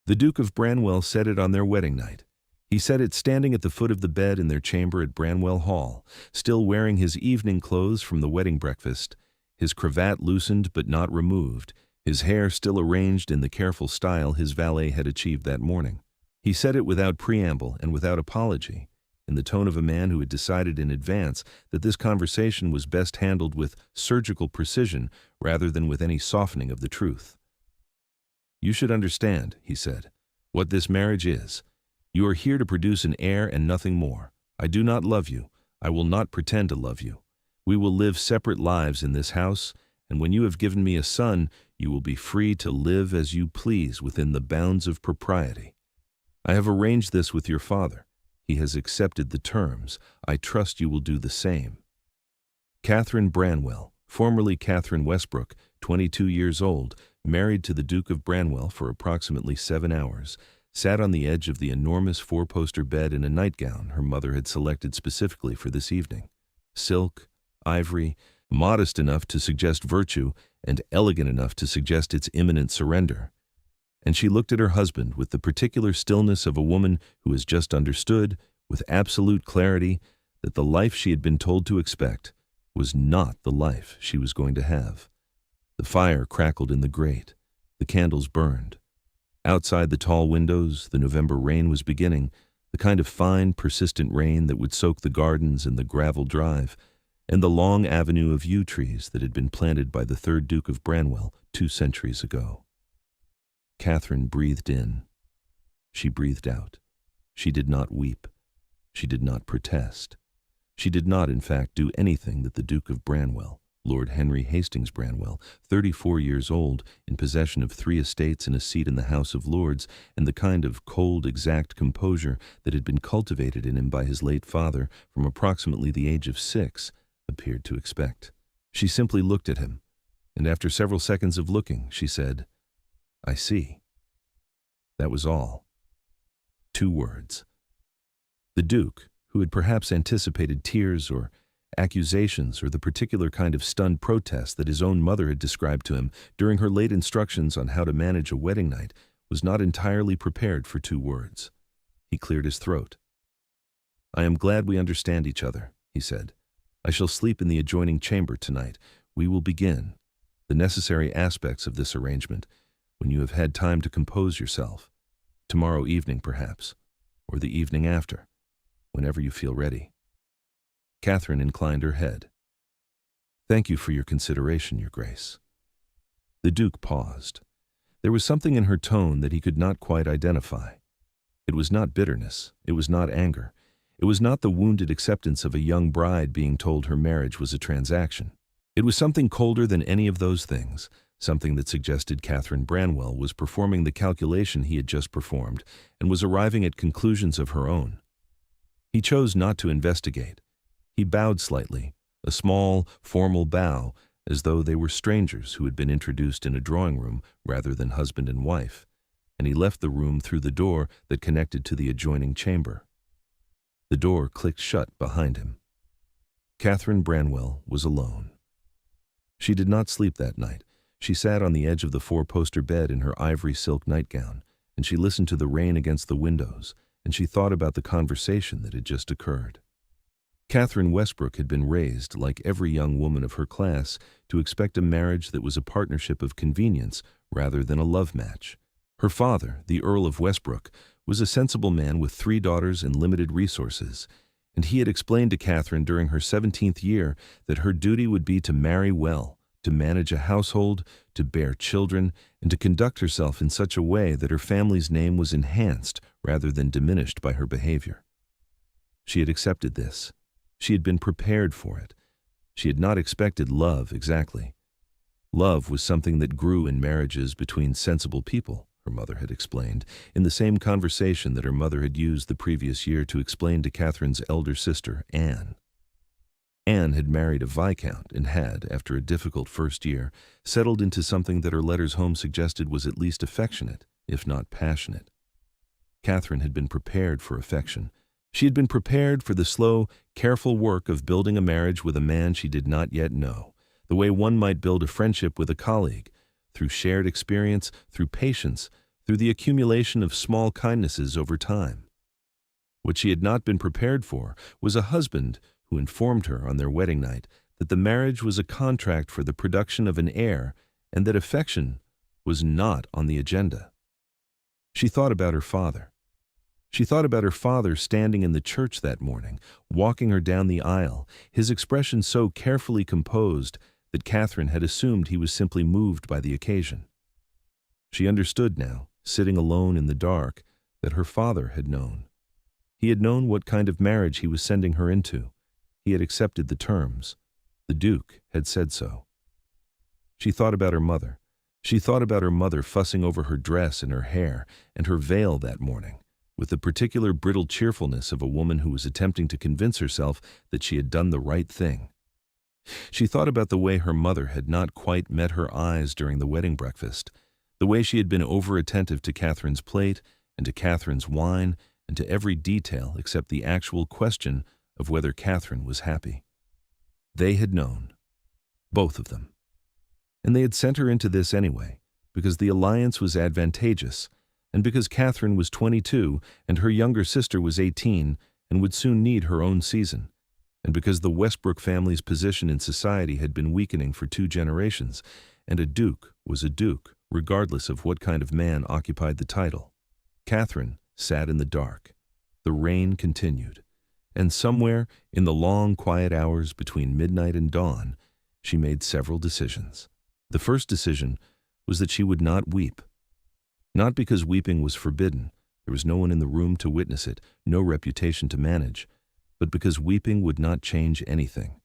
The Duke of Branwell said it on their wedding night. He said it standing at the foot of the bed in their chamber at Branwell Hall, still wearing his evening clothes from the wedding breakfast, his cravat loosened but not removed, his hair still arranged in the careful style his valet had achieved that morning. He said it without preamble and without apology, in the tone of a man who had decided in advance that this conversation was best handled with surgical precision rather than with any softening of the truth. "You should understand," he said, "what this marriage is. You are here to produce an heir and nothing more. I do not love you. I will not pretend to love you. We will live separate lives in this house, and when you have given me a son, you will be free to live as you please within the bounds of propriety. I have arranged this with your father. He has accepted the terms. I trust you will do the same." Catherine Branwell, formerly Catherine Westbrook, 22 years old, married to the Duke of Branwell for approximately 7 hours, sat on the edge of the enormous four-poster bed in a nightgown her mother had selected specifically for this evening. Silk, ivory, modest enough to suggest virtue and elegant enough to suggest its imminent surrender. And she looked at her husband with the particular stillness of a woman who has just understood, with absolute clarity, that the life she had been told to expect was not the life she was going to have. The fire crackled in the grate. The candles burned. Outside the tall windows, the November rain was beginning, the kind of fine, persistent rain that would soak the gardens and the gravel drive, and the long avenue of yew trees that had been planted by the third Duke of Branwell 2 centuries ago. Catherine breathed in. She breathed out. She did not weep. She did not protest. She did not, in fact, do anything that the Duke of Branwell, Lord Henry Hastings Branwell, 34 years old, in possession of 3 estates and a seat in the House of Lords, and the kind of cold, exact composure that had been cultivated in him by his late father from approximately the age of 6, appeared to expect. She simply looked at him, and after several seconds of looking, she said, "I see." That was all. 2 words. The Duke, who had perhaps anticipated tears or accusations or the particular kind of stunned protest that his own mother had described to him during her late instructions on how to manage a wedding night, was not entirely prepared for 2 words. He cleared his throat. "I am glad we understand each other," he said. "I shall sleep in the adjoining chamber tonight. We will begin the necessary aspects of this arrangement when you have had time to compose yourself. Tomorrow evening, perhaps, or the evening after, whenever you feel ready." Catherine inclined her head. "Thank you for your consideration, Your Grace." The Duke paused. There was something in her tone that he could not quite identify. It was not bitterness. It was not anger. It was not the wounded acceptance of a young bride being told her marriage was a transaction. It was something colder than any of those things, something that suggested Catherine Branwell was performing the calculation he had just performed and was arriving at conclusions of her own. He chose not to investigate. He bowed slightly, a small, formal bow, as though they were strangers who had been introduced in a drawing room rather than husband and wife, and he left the room through the door that connected to the adjoining chamber. The door clicked shut behind him. Catherine Branwell was alone. She did not sleep that night. She sat on the edge of the 4-poster bed in her ivory silk nightgown, and she listened to the rain against the windows, and she thought about the conversation that had just occurred. Catherine Westbrook had been raised, like every young woman of her class, to expect a marriage that was a partnership of convenience rather than a love match. Her father, the Earl of Westbrook, was a sensible man with 3 daughters and limited resources, and he had explained to Catherine during her 17th year that her duty would be to marry well, to manage a household, to bear children, and to conduct herself in such a way that her family's name was enhanced rather than diminished by her behavior. She had accepted this. She had been prepared for it. She had not expected love exactly. Love was something that grew in marriages between sensible people, her mother had explained, in the same conversation that her mother had used the previous year to explain to Catherine's elder sister, Anne. Anne had married a viscount and had, after a difficult first year, settled into something that her letters home suggested was at least affectionate, if not passionate. Catherine had been prepared for affection. She had been prepared for the slow, careful work of building a marriage with a man she did not yet know, the way one might build a friendship with a colleague, through shared experience, through patience, through the accumulation of small kindnesses over time. What she had not been prepared for was a husband who informed her on their wedding night that the marriage was a contract for the production of an heir and that affection was not on the agenda. She thought about her father. She thought about her father standing in the church that morning, walking her down the aisle, his expression so carefully composed that Catherine had assumed he was simply moved by the occasion. She understood now, sitting alone in the dark, that her father had known. He had known what kind of marriage he was sending her into. He had accepted the terms. The Duke had said so. She thought about her mother. She thought about her mother fussing over her dress and her hair and her veil that morning, with the particular brittle cheerfulness of a woman who was attempting to convince herself that she had done the right thing. She thought about the way her mother had not quite met her eyes during the wedding breakfast, the way she had been over-attentive to Catherine's plate and to Catherine's wine and to every detail except the actual question of whether Catherine was happy. They had known, both of them. And they had sent her into this anyway, because the alliance was advantageous, and because Catherine was 22 and her younger sister was 18 and would soon need her own season, and because the Westbrook family's position in society had been weakening for 2 generations, and a duke was a duke, regardless of what kind of man occupied the title. Catherine sat in the dark. The rain continued, and somewhere in the long, quiet hours between midnight and dawn, she made several decisions. The first decision was that she would not weep. Not because weeping was forbidden, there was no one in the room to witness it, no reputation to manage, but because weeping would not change anything,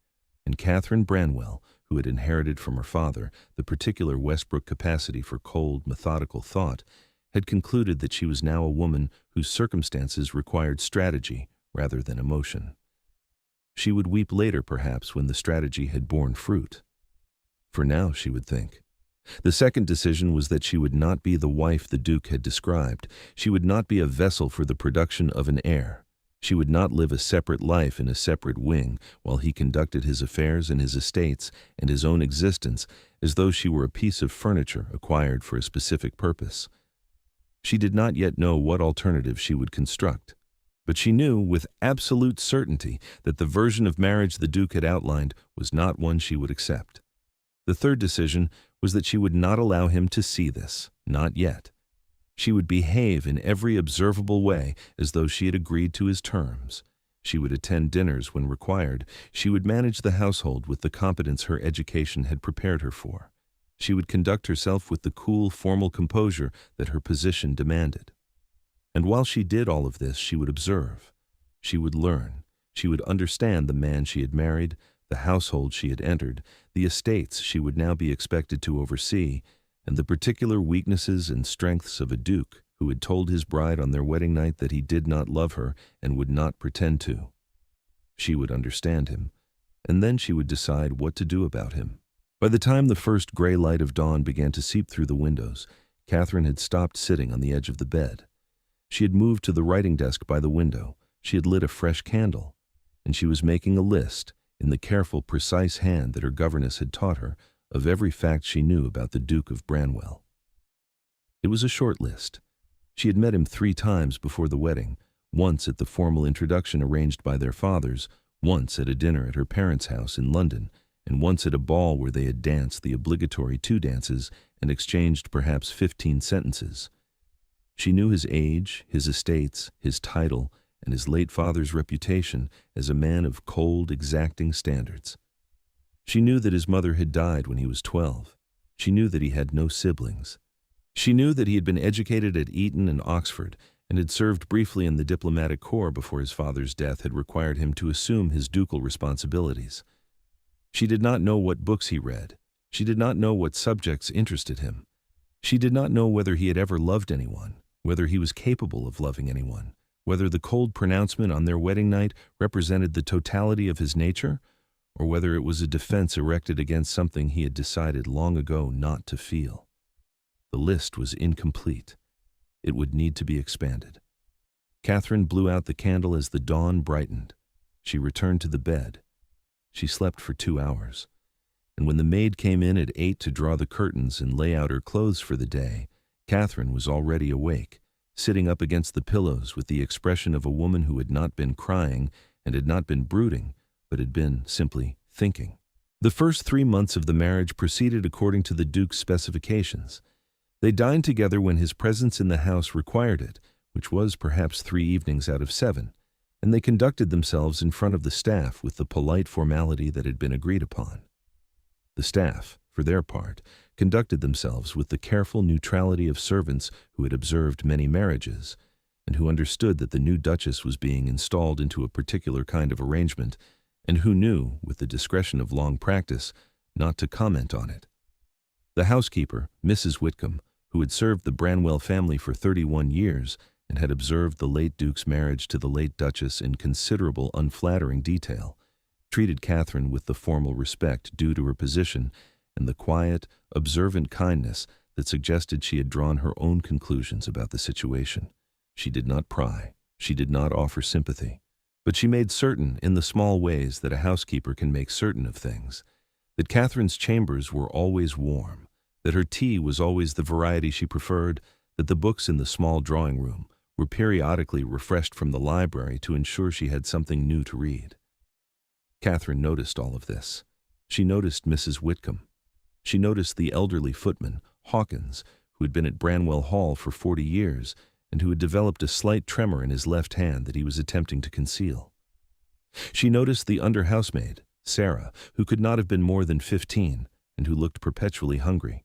and Catherine Branwell, who had inherited from her father the particular Westbrook capacity for cold, methodical thought, had concluded that she was now a woman whose circumstances required strategy rather than emotion. She would weep later, perhaps, when the strategy had borne fruit. For now, she would think. The second decision was that she would not be the wife the Duke had described. She would not be a vessel for the production of an heir. She would not live a separate life in a separate wing while he conducted his affairs and his estates and his own existence as though she were a piece of furniture acquired for a specific purpose. She did not yet know what alternative she would construct, but she knew with absolute certainty that the version of marriage the Duke had outlined was not one she would accept. The third decision was that she would not allow him to see this, not yet. She would behave in every observable way as though she had agreed to his terms. She would attend dinners when required. She would manage the household with the competence her education had prepared her for. She would conduct herself with the cool, formal composure that her position demanded. And while she did all of this, she would observe. She would learn. She would understand the man she had married, the household she had entered, the estates she would now be expected to oversee, and the particular weaknesses and strengths of a duke who had told his bride on their wedding night that he did not love her and would not pretend to. She would understand him, and then she would decide what to do about him. By the time the first gray light of dawn began to seep through the windows, Catherine had stopped sitting on the edge of the bed. She had moved to the writing desk by the window. She had lit a fresh candle, and she was making a list, in the careful, precise hand that her governess had taught her, of every fact she knew about the Duke of Branwell. It was a short list. She had met him 3 times before the wedding, once at the formal introduction arranged by their fathers, once at a dinner at her parents' house in London, and once at a ball where they had danced the obligatory 2 dances and exchanged perhaps 15 sentences. She knew his age, his estates, his title, and his late father's reputation as a man of cold, exacting standards. She knew that his mother had died when he was 12. She knew that he had no siblings. She knew that he had been educated at Eton and Oxford and had served briefly in the diplomatic corps before his father's death had required him to assume his ducal responsibilities. She did not know what books he read. She did not know what subjects interested him. She did not know whether he had ever loved anyone, whether he was capable of loving anyone, whether the cold pronouncement on their wedding night represented the totality of his nature, or whether it was a defense erected against something he had decided long ago not to feel. The list was incomplete. It would need to be expanded. Catherine blew out the candle as the dawn brightened. She returned to the bed. She slept for 2 hours, and when the maid came in at 8 to draw the curtains and lay out her clothes for the day, Catherine was already awake, sitting up against the pillows with the expression of a woman who had not been crying and had not been brooding, but had been simply thinking. The first 3 months of the marriage proceeded according to the Duke's specifications. They dined together when his presence in the house required it, which was perhaps 3 evenings out of 7, and they conducted themselves in front of the staff with the polite formality that had been agreed upon. The staff, for their part, conducted themselves with the careful neutrality of servants who had observed many marriages, and who understood that the new Duchess was being installed into a particular kind of arrangement, and who knew, with the discretion of long practice, not to comment on it. The housekeeper, Mrs. Whitcomb, who had served the Branwell family for 31 years and had observed the late Duke's marriage to the late Duchess in considerable unflattering detail, treated Catherine with the formal respect due to her position and the quiet, observant kindness that suggested she had drawn her own conclusions about the situation. She did not pry, she did not offer sympathy, but she made certain in the small ways that a housekeeper can make certain of things, that Catherine's chambers were always warm, that her tea was always the variety she preferred, that the books in the small drawing-room were periodically refreshed from the library to ensure she had something new to read. Catherine noticed all of this. She noticed Mrs. Whitcomb. She noticed the elderly footman, Hawkins, who had been at Branwell Hall for 40 years, and who had developed a slight tremor in his left hand that he was attempting to conceal. She noticed the under-housemaid, Sarah, who could not have been more than 15, and who looked perpetually hungry.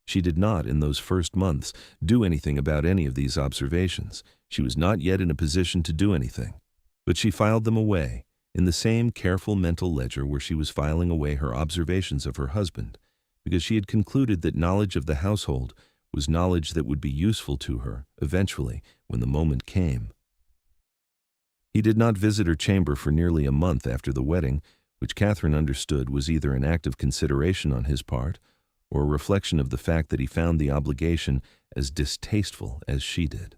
She did not, in those first months, do anything about any of these observations. She was not yet in a position to do anything. But she filed them away, in the same careful mental ledger where she was filing away her observations of her husband, because she had concluded that knowledge of the household was knowledge that would be useful to her, eventually, when the moment came. He did not visit her chamber for nearly a month after the wedding, which Catherine understood was either an act of consideration on his part, or a reflection of the fact that he found the obligation as distasteful as she did.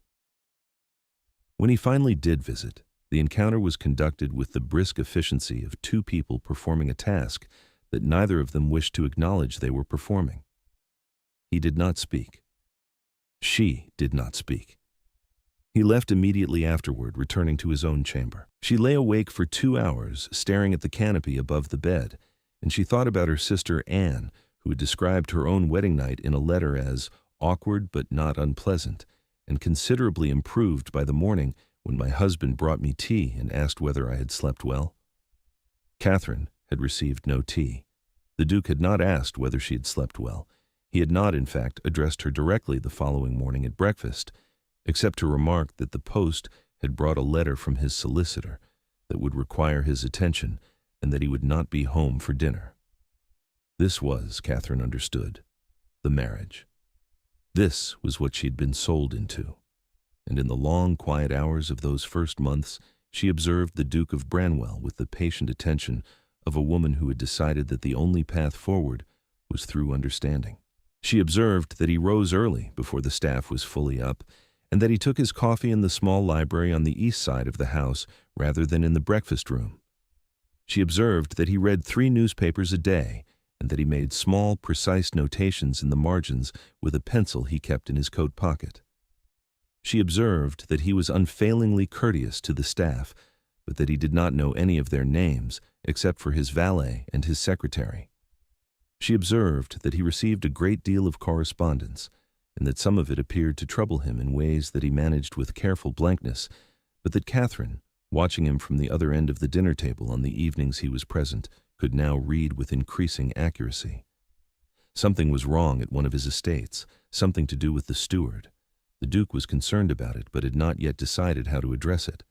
When he finally did visit, the encounter was conducted with the brisk efficiency of 2 people performing a task that neither of them wished to acknowledge they were performing. He did not speak. She did not speak. He left immediately afterward, returning to his own chamber. She lay awake for 2 hours, staring at the canopy above the bed, and she thought about her sister Anne, who had described her own wedding night in a letter as awkward but not unpleasant, and considerably improved by the morning when my husband brought me tea and asked whether I had slept well. Catherine had received no tea. The Duke had not asked whether she had slept well. He had not, in fact, addressed her directly the following morning at breakfast, except to remark that the post had brought a letter from his solicitor that would require his attention and that he would not be home for dinner. This was, Catherine understood, the marriage. This was what she had been sold into. And in the long, quiet hours of those first months, she observed the Duke of Branwell with the patient attention of a woman who had decided that the only path forward was through understanding. She observed that he rose early before the staff was fully up, and that he took his coffee in the small library on the east side of the house rather than in the breakfast room. She observed that he read 3 newspapers a day, and that he made small, precise notations in the margins with a pencil he kept in his coat pocket. She observed that he was unfailingly courteous to the staff, but that he did not know any of their names except for his valet and his secretary. She observed that he received a great deal of correspondence, and that some of it appeared to trouble him in ways that he managed with careful blankness, but that Catherine, watching him from the other end of the dinner table on the evenings he was present, could now read with increasing accuracy. Something was wrong at one of his estates, something to do with the steward. The Duke was concerned about it, but had not yet decided how to address it.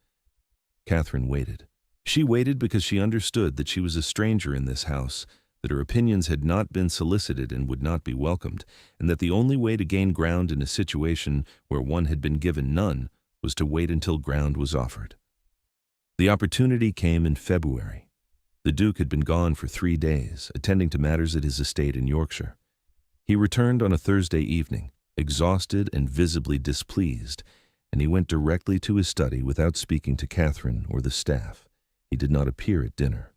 Catherine waited. She waited because she understood that she was a stranger in this house, that her opinions had not been solicited and would not be welcomed, and that the only way to gain ground in a situation where one had been given none was to wait until ground was offered. The opportunity came in February. The Duke had been gone for 3 days, attending to matters at his estate in Yorkshire. He returned on a Thursday evening, exhausted and visibly displeased, and he went directly to his study without speaking to Catherine or the staff. He did not appear at dinner.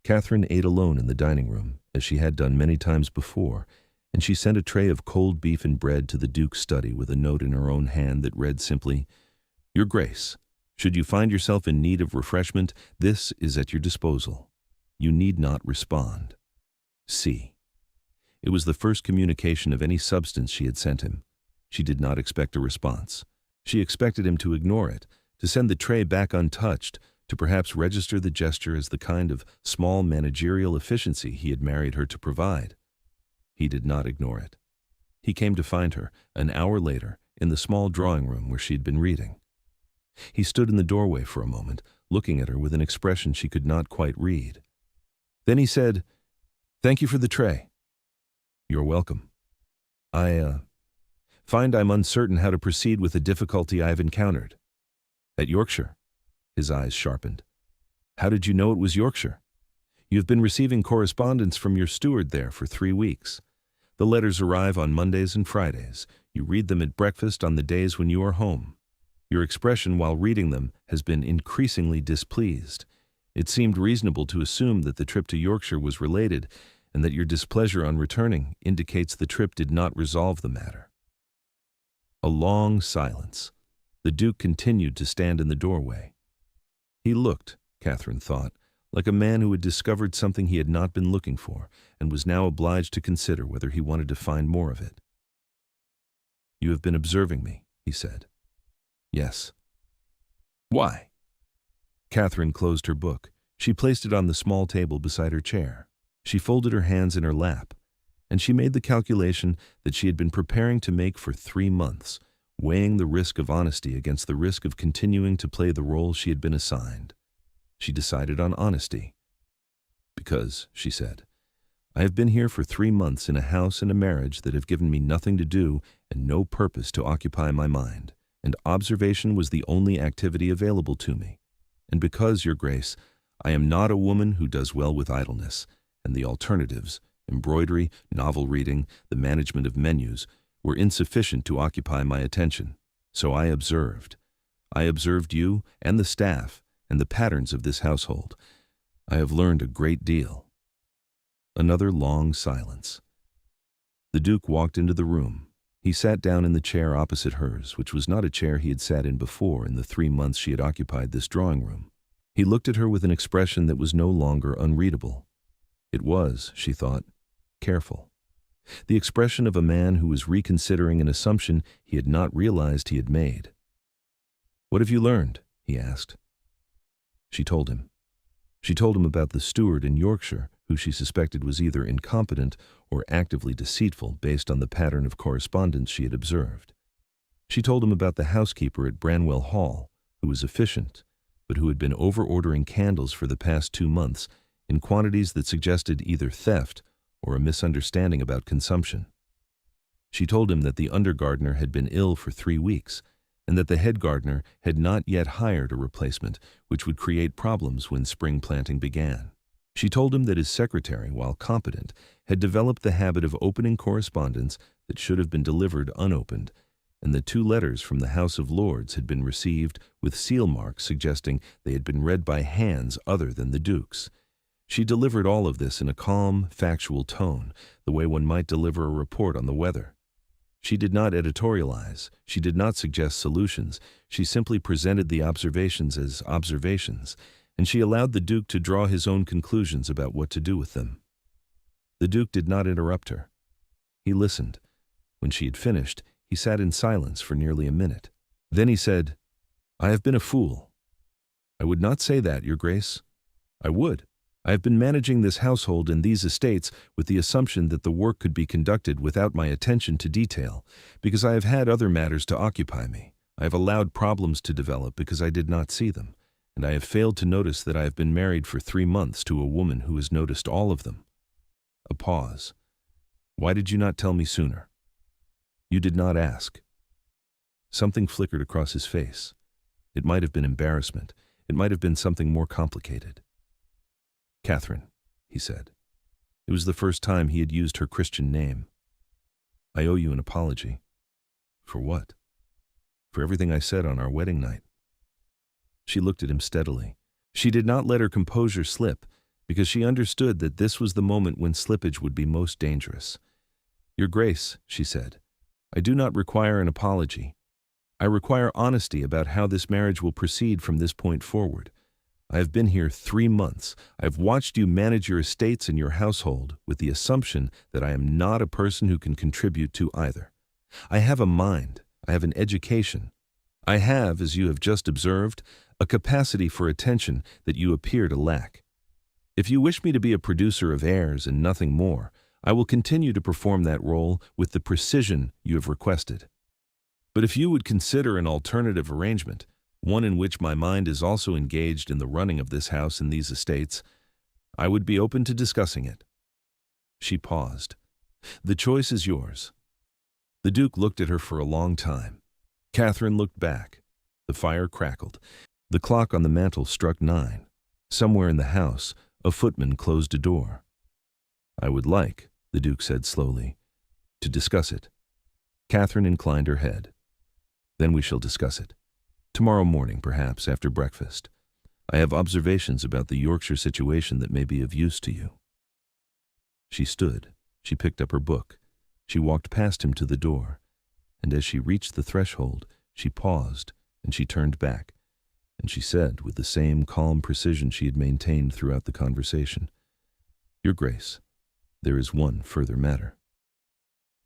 Catherine ate alone in the dining room, as she had done many times before, and she sent a tray of cold beef and bread to the Duke's study with a note in her own hand that read simply, "Your Grace, should you find yourself in need of refreshment, this is at your disposal. You need not respond. C." It was the first communication of any substance she had sent him. She did not expect a response. She expected him to ignore it, to send the tray back untouched, to perhaps register the gesture as the kind of small managerial efficiency he had married her to provide. He did not ignore it. He came to find her, an hour later, in the small drawing room where she had been reading. He stood in the doorway for a moment, looking at her with an expression she could not quite read. Then he said, "Thank you for the tray." "You're welcome. I find I'm uncertain how to proceed with the difficulty I have encountered." "At Yorkshire?" His eyes sharpened. "How did you know it was Yorkshire? You have been receiving correspondence from your steward there for 3 weeks. The letters arrive on Mondays and Fridays. You read them at breakfast on the days when you are home. Your expression while reading them has been increasingly displeased. It seemed reasonable to assume that the trip to Yorkshire was related, and that your displeasure on returning indicates the trip did not resolve the matter." A long silence. The Duke continued to stand in the doorway. He looked, Catherine thought, like a man who had discovered something he had not been looking for, and was now obliged to consider whether he wanted to find more of it. "You have been observing me," he said. "Yes." "Why?" Catherine closed her book. She placed it on the small table beside her chair. She folded her hands in her lap, and she made the calculation that she had been preparing to make for 3 months, weighing the risk of honesty against the risk of continuing to play the role she had been assigned. She decided on honesty. "Because," she said, "I have been here for 3 months in a house and a marriage that have given me nothing to do and no purpose to occupy my mind, and observation was the only activity available to me. And because, Your Grace, I am not a woman who does well with idleness, and the alternatives, embroidery, novel reading, the management of menus, were insufficient to occupy my attention. So I observed. I observed you and the staff and the patterns of this household. I have learned a great deal." Another long silence. The Duke walked into the room. He sat down in the chair opposite hers, which was not a chair he had sat in before in the 3 months she had occupied this drawing room. He looked at her with an expression that was no longer unreadable. It was, she thought, careful. The expression of a man who was reconsidering an assumption he had not realized he had made. "What have you learned?" he asked. She told him. She told him about the steward in Yorkshire, who she suspected was either incompetent or actively deceitful based on the pattern of correspondence she had observed. She told him about the housekeeper at Branwell Hall, who was efficient, but who had been over-ordering candles for the past 2 months in quantities that suggested either theft or a misunderstanding about consumption. She told him that the undergardener had been ill for 3 weeks, and that the head gardener had not yet hired a replacement, which would create problems when spring planting began. She told him that his secretary, while competent, had developed the habit of opening correspondence that should have been delivered unopened, and that 2 letters from the House of Lords had been received with seal marks suggesting they had been read by hands other than the Duke's. She delivered all of this in a calm, factual tone, the way one might deliver a report on the weather. She did not editorialize, she did not suggest solutions, she simply presented the observations as observations, and she allowed the Duke to draw his own conclusions about what to do with them. The Duke did not interrupt her. He listened. When she had finished, he sat in silence for nearly a minute. Then he said, "I have been a fool." "I would not say that, Your Grace." "I would. I have been managing this household and these estates with the assumption that the work could be conducted without my attention to detail, because I have had other matters to occupy me. I have allowed problems to develop because I did not see them, and I have failed to notice that I have been married for 3 months to a woman who has noticed all of them." A pause. "Why did you not tell me sooner?" "You did not ask." Something flickered across his face. It might have been embarrassment. It might have been something more complicated. "Catherine," he said. It was the first time he had used her Christian name. "I owe you an apology." "For what?" "For everything I said on our wedding night." She looked at him steadily. She did not let her composure slip, because she understood that this was the moment when slippage would be most dangerous. Your Grace, she said, I do not require an apology. I require honesty about how this marriage will proceed from this point forward. I have been here 3 months. I have watched you manage your estates and your household with the assumption that I am not a person who can contribute to either. I have a mind. I have an education. I have, as you have just observed, a capacity for attention that you appear to lack. If you wish me to be a producer of heirs and nothing more, I will continue to perform that role with the precision you have requested. But if you would consider an alternative arrangement, one in which my mind is also engaged in the running of this house and these estates, I would be open to discussing it. She paused. The choice is yours. The Duke looked at her for a long time. Catherine looked back. The fire crackled. The clock on the mantel struck 9. Somewhere in the house, a footman closed a door. I would like, the Duke said slowly, to discuss it. Catherine inclined her head. Then we shall discuss it. Tomorrow morning, perhaps, after breakfast. I have observations about the Yorkshire situation that may be of use to you. She stood. She picked up her book. She walked past him to the door. And as she reached the threshold, she paused, and she turned back. And she said, with the same calm precision she had maintained throughout the conversation, Your Grace, there is one further matter.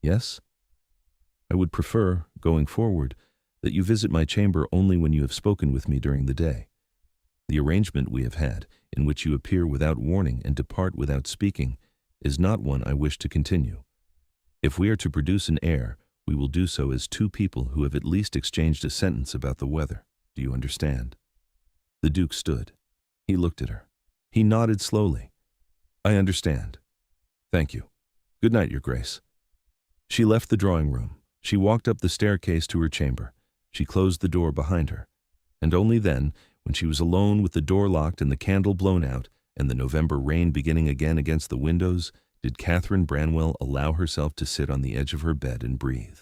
Yes? I would prefer, going forward, that you visit my chamber only when you have spoken with me during the day. The arrangement we have had, in which you appear without warning and depart without speaking, is not one I wish to continue. If we are to produce an heir, we will do so as 2 people who have at least exchanged a sentence about the weather. Do you understand? The Duke stood. He looked at her. He nodded slowly. I understand. Thank you. Good night, Your Grace. She left the drawing room. She walked up the staircase to her chamber. She closed the door behind her. And only then, when she was alone with the door locked and the candle blown out, and the November rain beginning again against the windows, did Catherine Branwell allow herself to sit on the edge of her bed and breathe.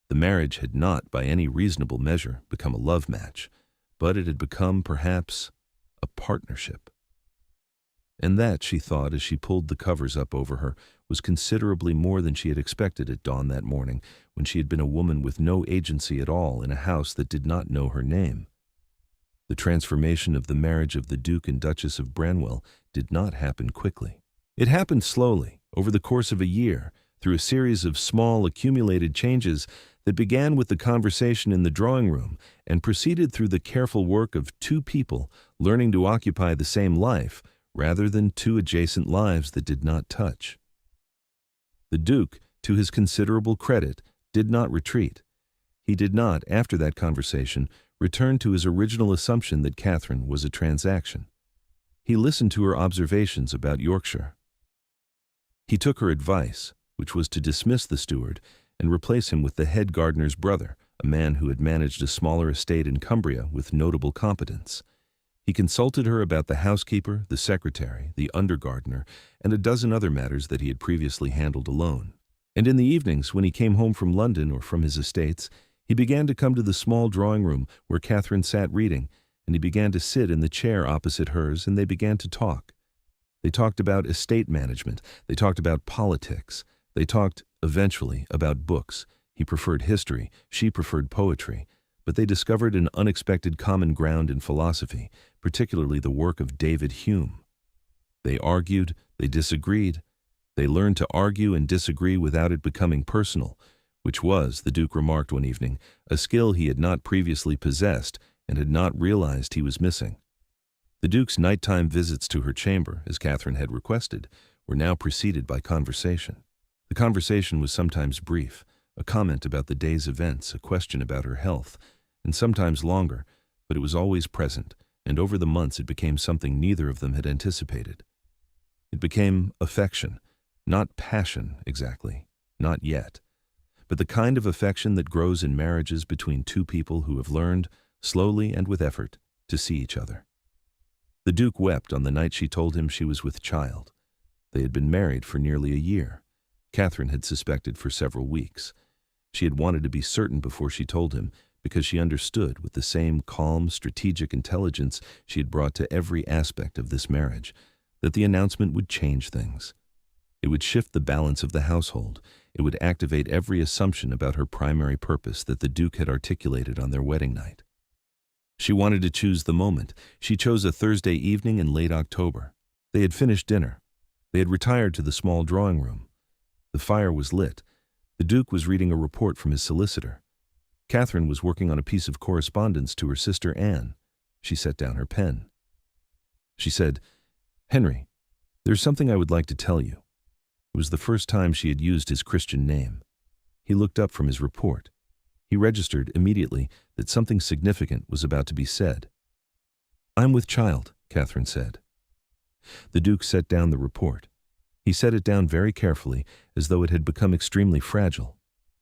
The marriage had not, by any reasonable measure, become a love match, but it had become, perhaps, a partnership. And that, she thought as she pulled the covers up over her, was considerably more than she had expected at dawn that morning, when she had been a woman with no agency at all in a house that did not know her name. The transformation of the marriage of the Duke and Duchess of Branwell did not happen quickly. It happened slowly, over the course of a year, through a series of small accumulated changes that began with the conversation in the drawing room and proceeded through the careful work of 2 people learning to occupy the same life rather than 2 adjacent lives that did not touch. The Duke, to his considerable credit, did not retreat. He did not, after that conversation, return to his original assumption that Catherine was a transaction. He listened to her observations about Yorkshire. He took her advice, which was to dismiss the steward and replace him with the head gardener's brother, a man who had managed a smaller estate in Cumbria with notable competence. He consulted her about the housekeeper, the secretary, the under-gardener, and a dozen other matters that he had previously handled alone. And in the evenings, when he came home from London or from his estates, he began to come to the small drawing-room where Catherine sat reading, and he began to sit in the chair opposite hers, and they began to talk. They talked about estate management. They talked about politics. They talked, eventually, about books. He preferred history. She preferred poetry. But they discovered an unexpected common ground in philosophy, particularly the work of David Hume. They argued. They disagreed. They learned to argue and disagree without it becoming personal, which was, the Duke remarked one evening, a skill he had not previously possessed and had not realized he was missing. The Duke's nighttime visits to her chamber, as Catherine had requested, were now preceded by conversation. The conversation was sometimes brief, a comment about the day's events, a question about her health, and sometimes longer, but it was always present, and over the months it became something neither of them had anticipated. It became affection, not passion exactly, not yet, but the kind of affection that grows in marriages between 2 people who have learned, slowly and with effort, to see each other. The Duke wept on the night she told him she was with child. They had been married for nearly a year. Catherine had suspected for several weeks. She had wanted to be certain before she told him, because she understood with the same calm, strategic intelligence she had brought to every aspect of this marriage, that the announcement would change things. It would shift the balance of the household. It would activate every assumption about her primary purpose that the Duke had articulated on their wedding night. She wanted to choose the moment. She chose a Thursday evening in late October. They had finished dinner. They had retired to the small drawing room. The fire was lit. The Duke was reading a report from his solicitor. Catherine was working on a piece of correspondence to her sister Anne. She set down her pen. She said, "Henry, there's something I would like to tell you." It was the first time she had used his Christian name. He looked up from his report. He registered immediately that something significant was about to be said. "I'm with child," Catherine said. The Duke set down the report. He set it down very carefully, as though it had become extremely fragile.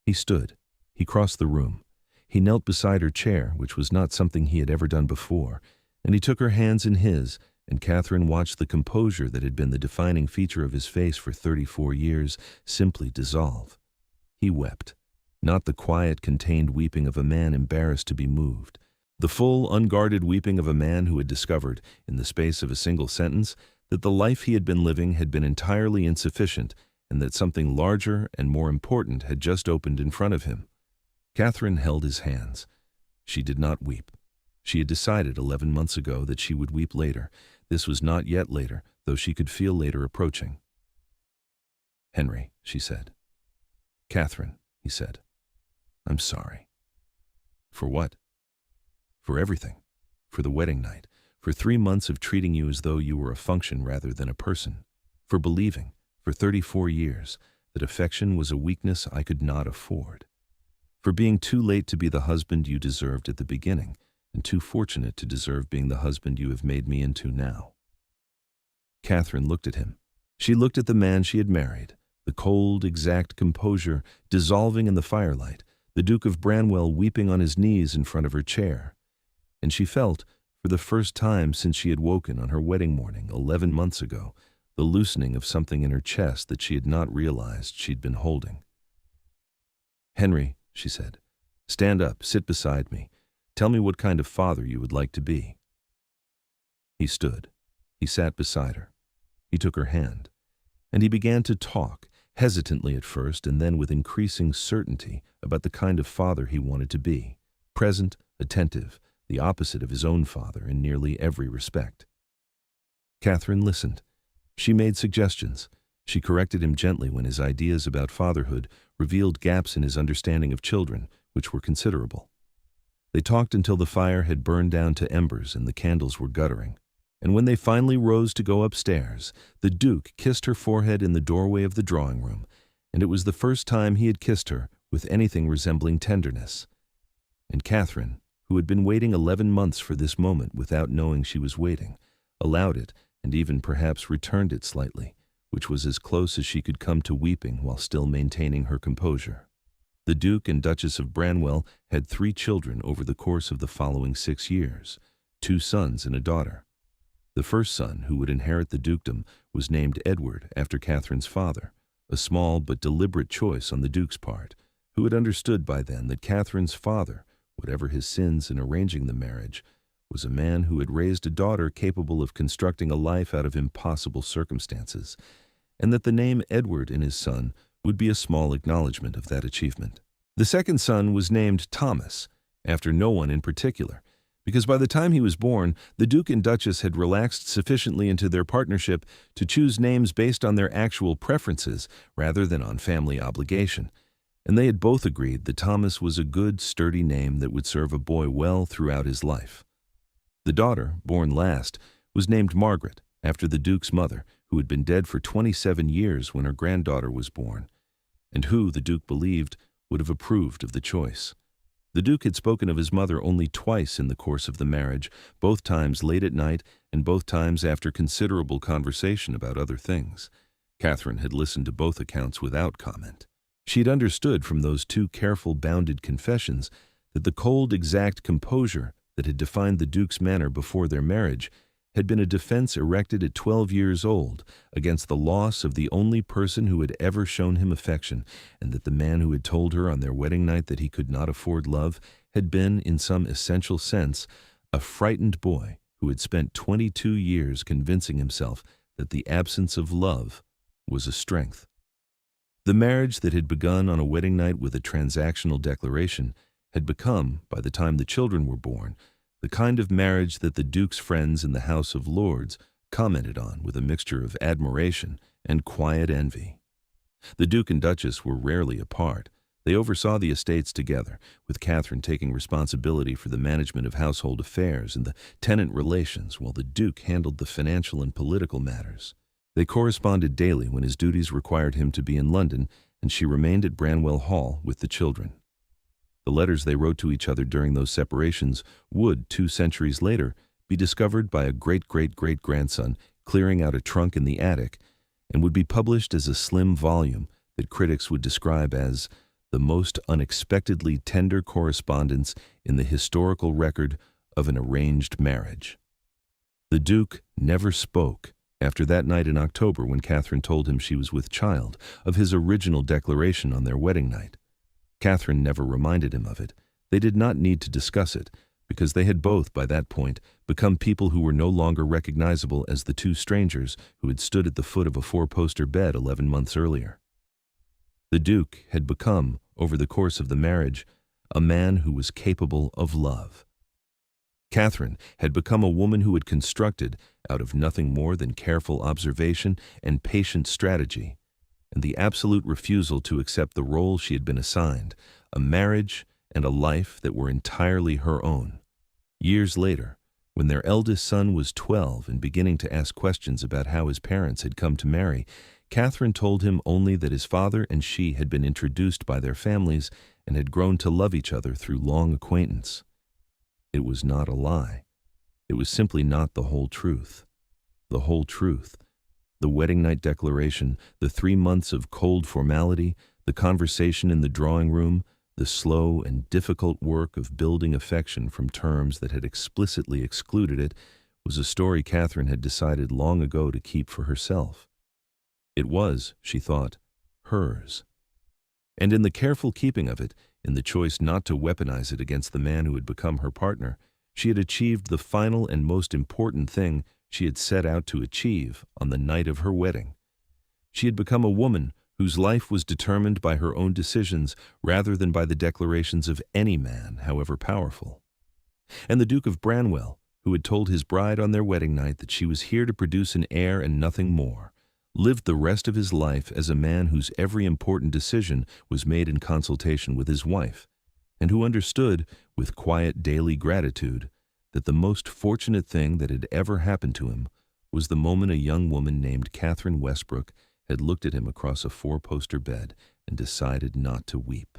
He stood. He crossed the room. He knelt beside her chair, which was not something he had ever done before, and he took her hands in his, and Catherine watched the composure that had been the defining feature of his face for 34 years simply dissolve. He wept. Not the quiet, contained weeping of a man embarrassed to be moved. The full, unguarded weeping of a man who had discovered, in the space of a single sentence, that the life he had been living had been entirely insufficient and that something larger and more important had just opened in front of him. Catherine held his hands. She did not weep. She had decided 11 months ago that she would weep later. This was not yet later, though she could feel later approaching. "Henry," she said. "Catherine," he said. "I'm sorry." "For what?" "For everything. For the wedding night. For 3 months of treating you as though you were a function rather than a person. For believing, for 34 years, that affection was a weakness I could not afford. For being too late to be the husband you deserved at the beginning, and too fortunate to deserve being the husband you have made me into now." Catherine looked at him. She looked at the man she had married, the cold, exact composure dissolving in the firelight, the Duke of Branwell weeping on his knees in front of her chair. And she felt, for the first time since she had woken on her wedding morning 11 months ago, the loosening of something in her chest that she had not realized she'd been holding. "Henry," she said, "stand up, sit beside me. Tell me what kind of father you would like to be." He stood. He sat beside her. He took her hand. And he began to talk, hesitantly at first and then with increasing certainty about the kind of father he wanted to be, present, attentive, the opposite of his own father in nearly every respect. Catherine listened. She made suggestions. She corrected him gently when his ideas about fatherhood revealed gaps in his understanding of children, which were considerable. They talked until the fire had burned down to embers and the candles were guttering. And when they finally rose to go upstairs, the Duke kissed her forehead in the doorway of the drawing room, and it was the first time he had kissed her with anything resembling tenderness. And Catherine, who had been waiting 11 months for this moment without knowing she was waiting, allowed it and even perhaps returned it slightly, which was as close as she could come to weeping while still maintaining her composure. The Duke and Duchess of Branwell had 3 children over the course of the following 6 years, 2 sons and a daughter. The first son, who would inherit the dukedom, was named Edward after Catherine's father, a small but deliberate choice on the Duke's part, who had understood by then that Catherine's father, whatever his sins in arranging the marriage, was a man who had raised a daughter capable of constructing a life out of impossible circumstances, and that the name Edward in his son would be a small acknowledgment of that achievement. The second son was named Thomas, after no one in particular, because by the time he was born, the Duke and Duchess had relaxed sufficiently into their partnership to choose names based on their actual preferences rather than on family obligation, and they had both agreed that Thomas was a good, sturdy name that would serve a boy well throughout his life. The daughter, born last, was named Margaret, after the Duke's mother, who had been dead for 27 years when her granddaughter was born, and who, the Duke believed, would have approved of the choice. The Duke had spoken of his mother only twice in the course of the marriage, both times late at night and both times after considerable conversation about other things. Catherine had listened to both accounts without comment. She had understood from those 2 careful, bounded confessions that the cold, exact composure that had defined the Duke's manner before their marriage had been a defense erected at 12 years old against the loss of the only person who had ever shown him affection, and that the man who had told her on their wedding night that he could not afford love had been, in some essential sense, a frightened boy who had spent 22 years convincing himself that the absence of love was a strength. The marriage that had begun on a wedding night with a transactional declaration had become, by the time the children were born, the kind of marriage that the Duke's friends in the House of Lords commented on with a mixture of admiration and quiet envy. The Duke and Duchess were rarely apart. They oversaw the estates together, with Catherine taking responsibility for the management of household affairs and the tenant relations, while the Duke handled the financial and political matters. They corresponded daily when his duties required him to be in London, and she remained at Branwell Hall with the children. The letters they wrote to each other during those separations would, 2 centuries later, be discovered by a great-great-great-grandson clearing out a trunk in the attic, and would be published as a slim volume that critics would describe as the most unexpectedly tender correspondence in the historical record of an arranged marriage. The Duke never spoke, after that night in October when Catherine told him she was with child, of his original declaration on their wedding night. Catherine never reminded him of it. They did not need to discuss it, because they had both, by that point, become people who were no longer recognizable as the 2 strangers who had stood at the foot of a 4-poster bed 11 months earlier. The Duke had become, over the course of the marriage, a man who was capable of love. Catherine had become a woman who had constructed, out of nothing more than careful observation and patient strategy, and the absolute refusal to accept the role she had been assigned, a marriage and a life that were entirely her own. Years later, when their eldest son was 12 and beginning to ask questions about how his parents had come to marry, Catherine told him only that his father and she had been introduced by their families and had grown to love each other through long acquaintance. It was not a lie. It was simply not the whole truth. The whole truth. The wedding night declaration, the 3 months of cold formality, the conversation in the drawing room, the slow and difficult work of building affection from terms that had explicitly excluded it, was a story Catherine had decided long ago to keep for herself. It was, she thought, hers. And in the careful keeping of it, in the choice not to weaponize it against the man who had become her partner, she had achieved the final and most important thing she had set out to achieve on the night of her wedding. She had become a woman whose life was determined by her own decisions rather than by the declarations of any man, however powerful. And the Duke of Branwell, who had told his bride on their wedding night that she was here to produce an heir and nothing more, lived the rest of his life as a man whose every important decision was made in consultation with his wife, and who understood, with quiet daily gratitude, that the most fortunate thing that had ever happened to him was the moment a young woman named Catherine Westbrook had looked at him across a 4-poster bed and decided not to weep.